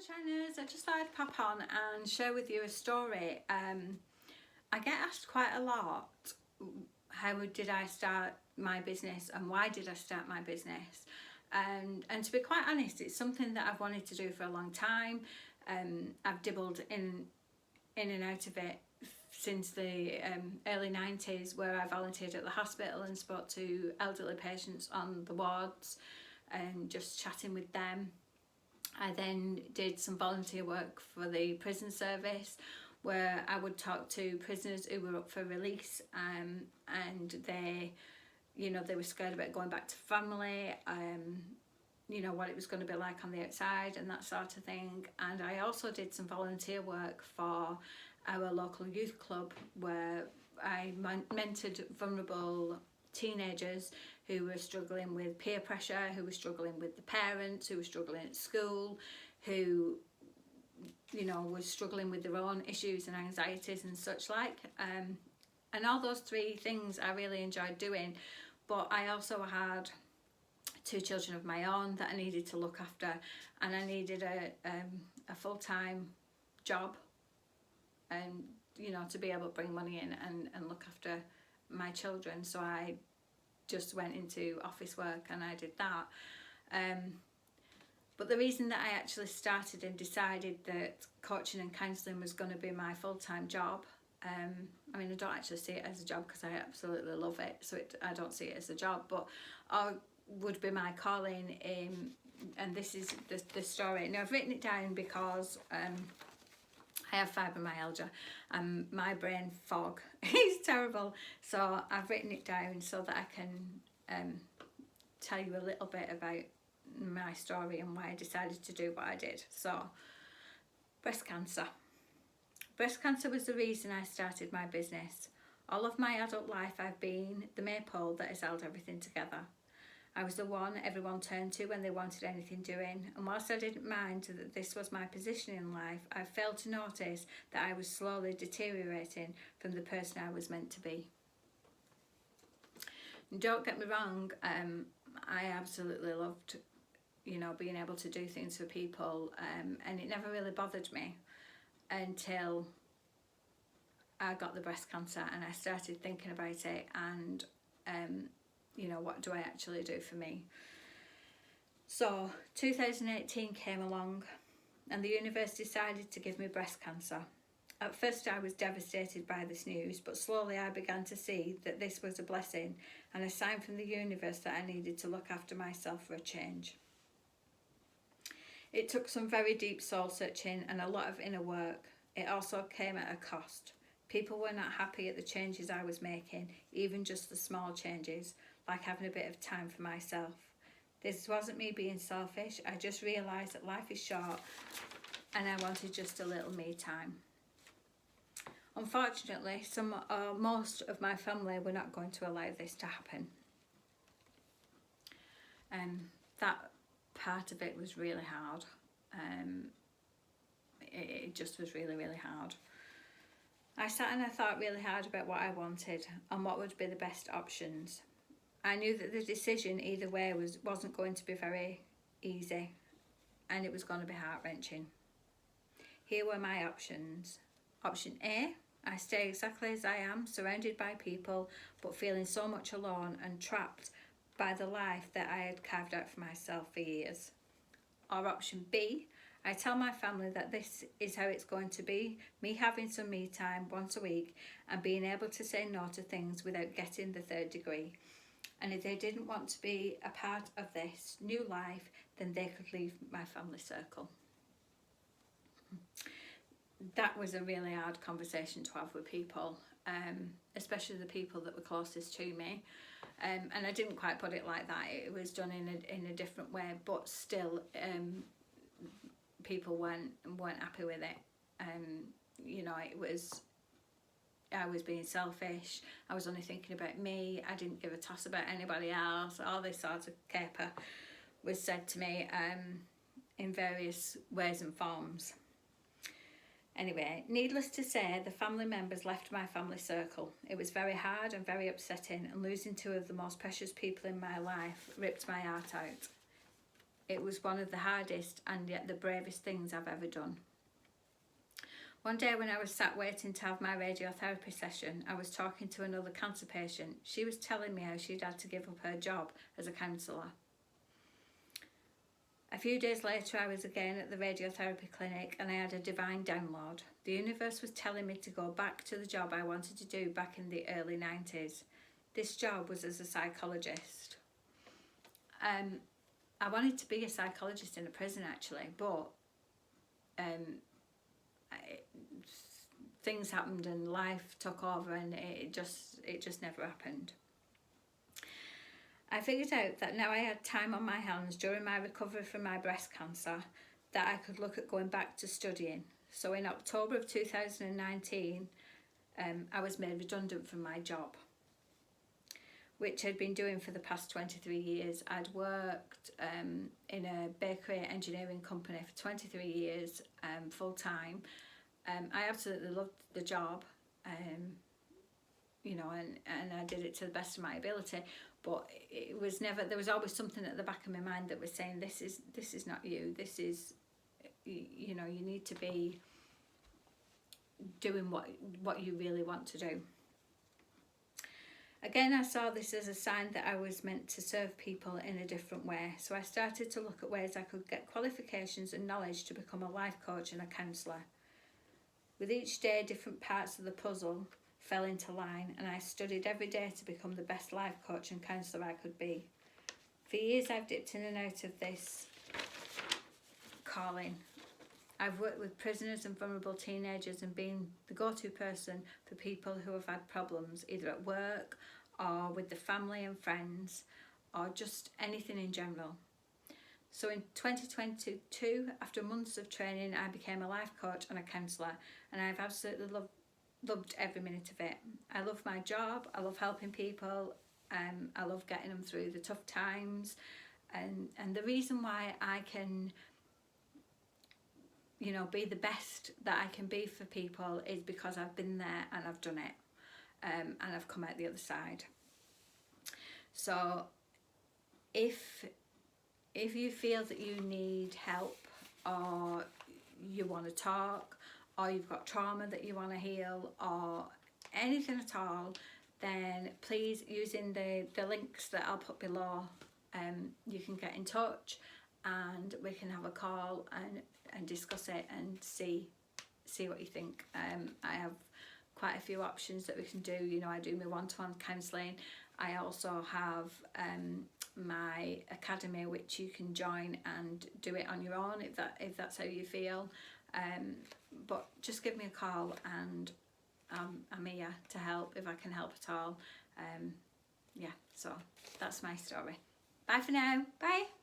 Shiners, I just thought I'd pop on and share with you a story. I get asked quite a lot, how did I start my business and why did I start my business? And to be quite honest, it's something that I've wanted to do for a long time. I've dabbled in and out of it since the early 90s, where I volunteered at the hospital and spoke to elderly patients on the wards and just chatting with them. I then did some volunteer work for the prison service, where I would talk to prisoners who were up for release, and they were scared about going back to family, what it was going to be like on the outside and that sort of thing. And I also did some volunteer work for our local youth club, where I mentored vulnerable teenagers who were struggling with peer pressure, who were struggling with the parents, who were struggling at school, who were struggling with their own issues and anxieties and such like. And all those three things I really enjoyed doing. But I also had 2 children of my own that I needed to look after, and I needed a full-time job, and to be able to bring money in and look after my children. So I just went into office work and I did that. But the reason that I actually started and decided that coaching and counselling was going to be my full-time job, I don't actually see it as a job because I absolutely love it, so I don't see it as a job, but I would be my calling. And this is the story. Now, I've written it down because I have fibromyalgia and my brain fog is terrible, so I've written it down so that I can tell you a little bit about my story and why I decided to do what I did. So, breast cancer. Breast cancer was the reason I started my business. All of my adult life I've been the maypole that has held everything together. I was the one everyone turned to when they wanted anything doing, and whilst I didn't mind that this was my position in life, I failed to notice that I was slowly deteriorating from the person I was meant to be. And don't get me wrong, I absolutely loved being able to do things for people, and it never really bothered me until I got the breast cancer and I started thinking about it and what do I actually do for me? So 2018 came along and the universe decided to give me breast cancer. At first I was devastated by this news, but slowly I began to see that this was a blessing and a sign from the universe that I needed to look after myself for a change. It took some very deep soul searching and a lot of inner work. It also came at a cost. People were not happy at the changes I was making, even just the small changes, like having a bit of time for myself. This wasn't me being selfish, I just realised that life is short and I wanted just a little me time. Unfortunately, most of my family were not going to allow this to happen. That part of it was really hard. It just was really, really hard. I sat and I thought really hard about what I wanted and what would be the best options. I knew that the decision either way wasn't going to be very easy, and it was going to be heart-wrenching. Here were my options. Option A, I stay exactly as I am, surrounded by people, but feeling so much alone and trapped by the life that I had carved out for myself for years. Or option B, I tell my family that this is how it's going to be, me having some me time once a week and being able to say no to things without getting the 3rd degree. And if they didn't want to be a part of this new life, then they could leave my family circle. That was a really hard conversation to have with people, especially the people that were closest to me. And I didn't quite put it like that. It was done in a different way, but still, people weren't happy with it. I was being selfish. I was only thinking about me. I didn't give a toss about anybody else. All this sort of caper was said to me in various ways and forms. Anyway, needless to say, the family members left my family circle. It was very hard and very upsetting, and losing 2 of the most precious people in my life ripped my heart out. it was one of the hardest and yet the bravest things I've ever done. One day when I was sat waiting to have my radiotherapy session, I was talking to another cancer patient. She was telling me how she'd had to give up her job as a counsellor. A few days later, I was again at the radiotherapy clinic and I had a divine download. The universe was telling me to go back to the job I wanted to do back in the early 90s. This job was as a psychologist. I wanted to be a psychologist in a prison actually, but things happened and life took over and it just never happened. I figured out that now I had time on my hands during my recovery from my breast cancer that I could look at going back to studying. So in October of 2019, I was made redundant from my job, which I'd been doing for the past 23 years. I'd worked in a bakery engineering company for 23 years, full time. I absolutely loved the job, you know, and I did it to the best of my ability. But it was never. There was always something at the back of my mind that was saying, "This is not you. This is, you know, you need to be doing what you really want to do." Again, I saw this as a sign that I was meant to serve people in a different way. So I started to look at ways I could get qualifications and knowledge to become a life coach and a counsellor. With each day, different parts of the puzzle fell into line, and I studied every day to become the best life coach and counsellor I could be. For years, I've dipped in and out of this calling. I've worked with prisoners and vulnerable teenagers and been the go-to person for people who have had problems, either at work or with the family and friends, or just anything in general. So in 2022, after months of training, I became a life coach and a counsellor, and I've absolutely loved every minute of it. I love my job, I love helping people, I love getting them through the tough times, and the reason why I can, you know, be the best that I can be for people is because I've been there and I've done it, and I've come out the other side. So if you feel that you need help, or you want to talk, or you've got trauma that you want to heal, or anything at all, then please, using the links that I'll put below, you can get in touch and we can have a call and discuss it and see what you think. I have quite a few options that we can do. You know, I do my one-to-one counselling. I also have my academy, which you can join and do it on your own if that's how you feel. But just give me a call and I'm here to help if I can help at all. Yeah, so that's my story. Bye for now. Bye.